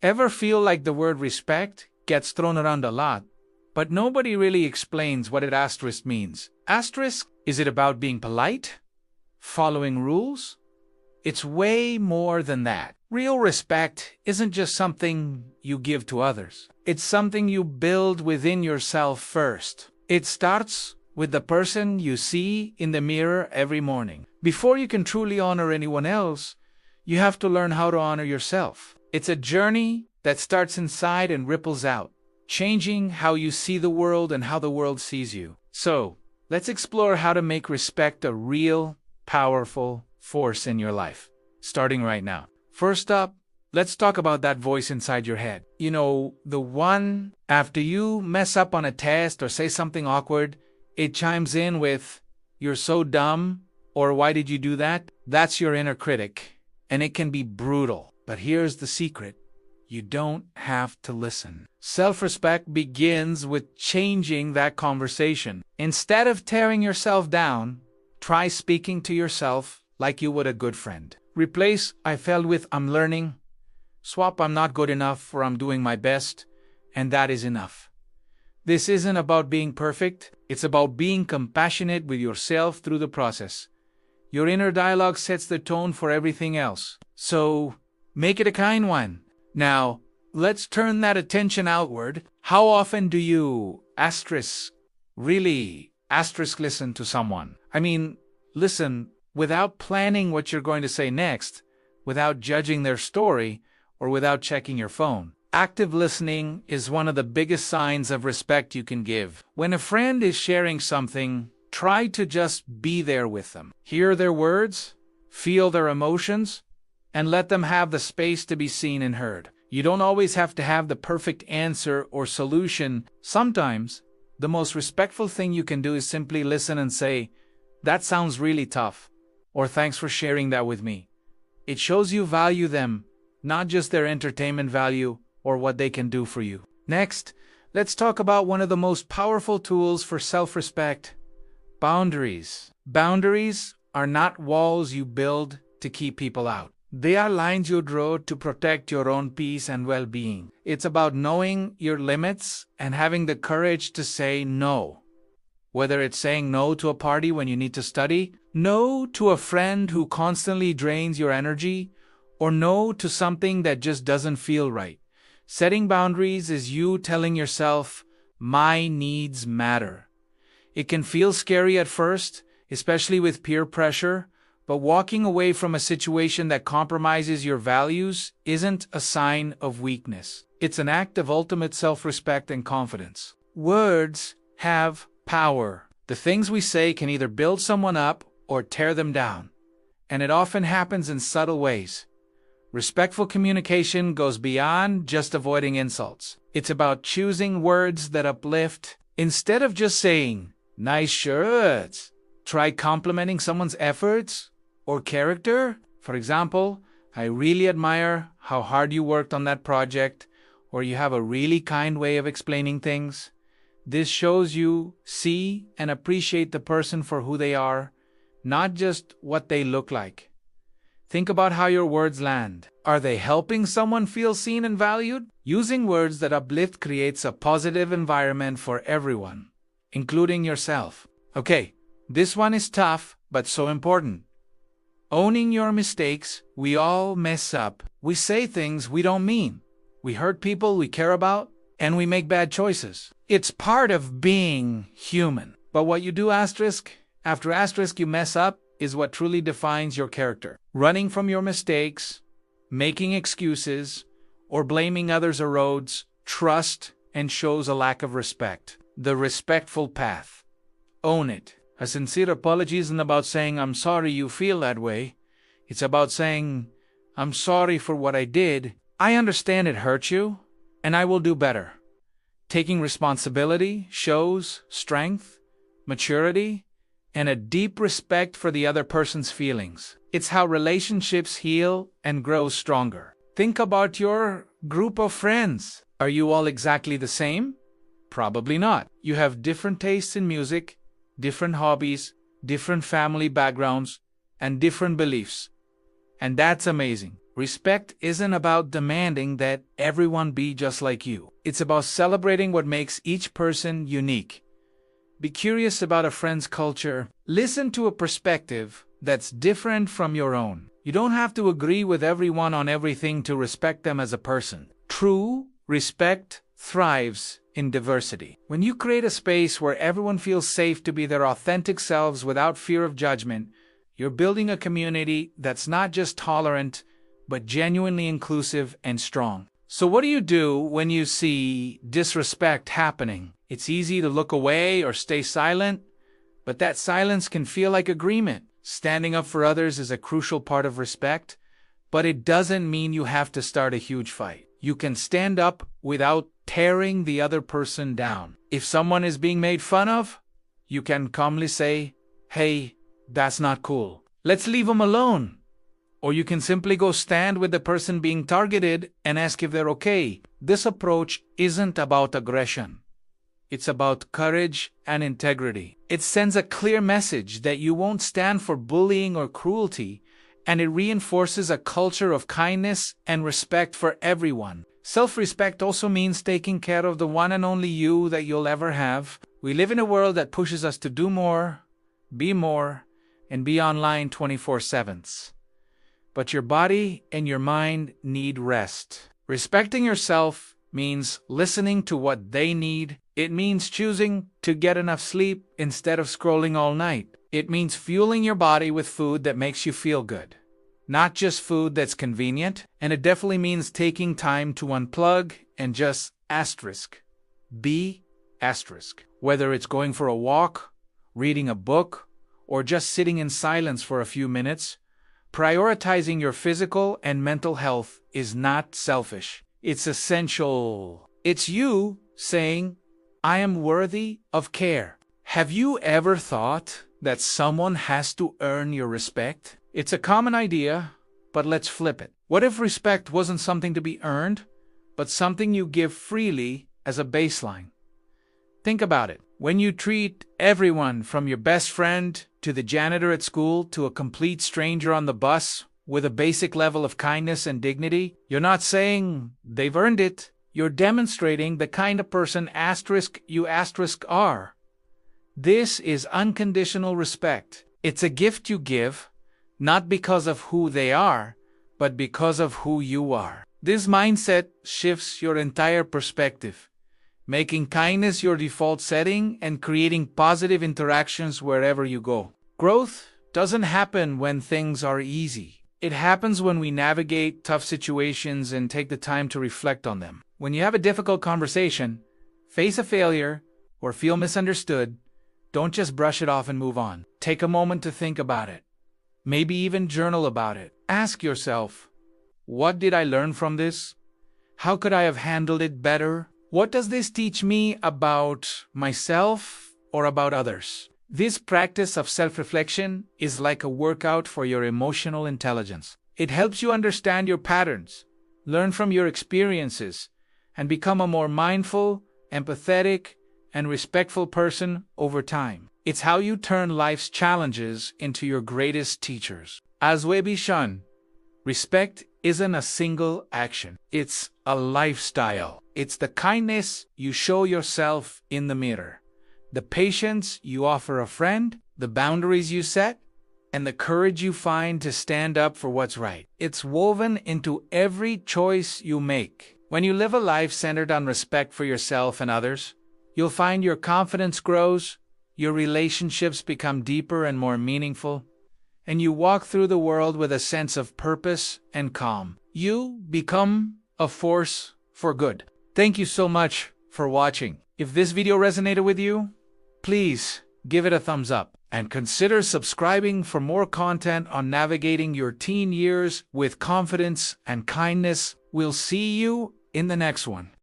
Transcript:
Ever feel like the word respect gets thrown around a lot, but nobody really explains what it asterisk means? Asterisk, is it about being polite? Following rules? It's way more than that. Real respect isn't just something you give to others. It's something you build within yourself first. It starts with the person you see in the mirror every morning. Before you can truly honor anyone else, you have to learn how to honor yourself. It's a journey that starts inside and ripples out, changing how you see the world and how the world sees you. So, let's explore how to make respect a real, powerful force in your life, starting right now. First up, let's talk about that voice inside your head. You know, the one after you mess up on a test or say something awkward, it chimes in with, "You're so dumb," or "Why did you do that?" That's your inner critic, and it can be brutal. But here's the secret. You don't have to listen. Self-respect begins with changing that conversation. Instead of tearing yourself down, try speaking to yourself like you would a good friend. Replace "I failed" with "I'm learning." Swap "I'm not good enough" for "I'm doing my best," and that is enough. This isn't about being perfect. It's about being compassionate with yourself through the process. Your inner dialogue sets the tone for everything else. So, make it a kind one. Now, let's turn that attention outward. How often do you really listen to someone? I mean, listen without planning what you're going to say next, without judging their story, or without checking your phone. Active listening is one of the biggest signs of respect you can give. When a friend is sharing something, try to just be there with them. Hear their words, feel their emotions, and let them have the space to be seen and heard. You don't always have to have the perfect answer or solution. Sometimes, the most respectful thing you can do is simply listen and say, "That sounds really tough," or "Thanks for sharing that with me." It shows you value them, not just their entertainment value or what they can do for you. Next, let's talk about one of the most powerful tools for self-respect: boundaries. Boundaries are not walls you build to keep people out. They are lines you draw to protect your own peace and well-being. It's about knowing your limits and having the courage to say no. Whether it's saying no to a party when you need to study, no to a friend who constantly drains your energy, or no to something that just doesn't feel right. Setting boundaries is you telling yourself, "My needs matter." It can feel scary at first, especially with peer pressure, but walking away from a situation that compromises your values isn't a sign of weakness. It's an act of ultimate self-respect and confidence. Words have power. The things we say can either build someone up or tear them down, and it often happens in subtle ways. Respectful communication goes beyond just avoiding insults. It's about choosing words that uplift. Instead of just saying, "Nice shirt," try complimenting someone's efforts or character. For example, "I really admire how hard you worked on that project," or "You have a really kind way of explaining things." This shows you see and appreciate the person for who they are, not just what they look like. Think about how your words land. Are they helping someone feel seen and valued? Using words that uplift creates a positive environment for everyone, including yourself. Okay, this one is tough, but so important. Owning your mistakes. We all mess up. We say things we don't mean. We hurt people we care about, and we make bad choices. It's part of being human. But what you do after you mess up is what truly defines your character. Running from your mistakes, making excuses, or blaming others erodes trust and shows a lack of respect. The respectful path. Own it. A sincere apology isn't about saying, "I'm sorry you feel that way." It's about saying, "I'm sorry for what I did. I understand it hurt you, and I will do better." Taking responsibility shows strength, maturity, and a deep respect for the other person's feelings. It's how relationships heal and grow stronger. Think about your group of friends. Are you all exactly the same? Probably not. You have different tastes in music, different hobbies, different family backgrounds, and different beliefs. And that's amazing. Respect isn't about demanding that everyone be just like you. It's about celebrating what makes each person unique. Be curious about a friend's culture. Listen to a perspective that's different from your own. You don't have to agree with everyone on everything to respect them as a person. True respect thrives in diversity. When you create a space where everyone feels safe to be their authentic selves without fear of judgment, you're building a community that's not just tolerant, but genuinely inclusive and strong. So what do you do when you see disrespect happening? It's easy to look away or stay silent, but that silence can feel like agreement. Standing up for others is a crucial part of respect, but it doesn't mean you have to start a huge fight. You can stand up without tearing the other person down. If someone is being made fun of, you can calmly say, "Hey, that's not cool. Let's leave them alone." Or you can simply go stand with the person being targeted and ask if they're okay. This approach isn't about aggression. It's about courage and integrity. It sends a clear message that you won't stand for bullying or cruelty, and it reinforces a culture of kindness and respect for everyone. Self-respect also means taking care of the one and only you that you'll ever have. We live in a world that pushes us to do more, and be online 24/7. But your body and your mind need rest. Respecting yourself means listening to what they need. It means choosing to get enough sleep instead of scrolling all night. It means fueling your body with food that makes you feel good, not just food that's convenient. And it definitely means taking time to unplug and just be. Whether it's going for a walk, reading a book, or just sitting in silence for a few minutes, prioritizing your physical and mental health is not selfish. It's essential. It's you saying, "I am worthy of care." Have you ever thought that someone has to earn your respect? It's a common idea, but let's flip it. What if respect wasn't something to be earned, but something you give freely as a baseline? Think about it. When you treat everyone from your best friend to the janitor at school to a complete stranger on the bus with a basic level of kindness and dignity, you're not saying they've earned it. You're demonstrating the kind of person you are. This is unconditional respect. It's a gift you give, not because of who they are, but because of who you are. This mindset shifts your entire perspective, making kindness your default setting and creating positive interactions wherever you go. Growth doesn't happen when things are easy. It happens when we navigate tough situations and take the time to reflect on them. When you have a difficult conversation, face a failure, or feel misunderstood, don't just brush it off and move on. Take a moment to think about it. Maybe even journal about it. Ask yourself, what did I learn from this? How could I have handled it better? What does this teach me about myself or about others? This practice of self-reflection is like a workout for your emotional intelligence. It helps you understand your patterns, learn from your experiences, and become a more mindful, empathetic, and respectful person over time. It's how you turn life's challenges into your greatest teachers. As Shun, respect isn't a single action. It's a lifestyle. It's the kindness you show yourself in the mirror, the patience you offer a friend, the boundaries you set, and the courage you find to stand up for what's right. It's woven into every choice you make. When you live a life centered on respect for yourself and others, you'll find your confidence grows, your relationships become deeper and more meaningful, and you walk through the world with a sense of purpose and calm. You become a force for good. Thank you so much for watching. If this video resonated with you, please give it a thumbs up and consider subscribing for more content on navigating your teen years with confidence and kindness. We'll see you in the next one.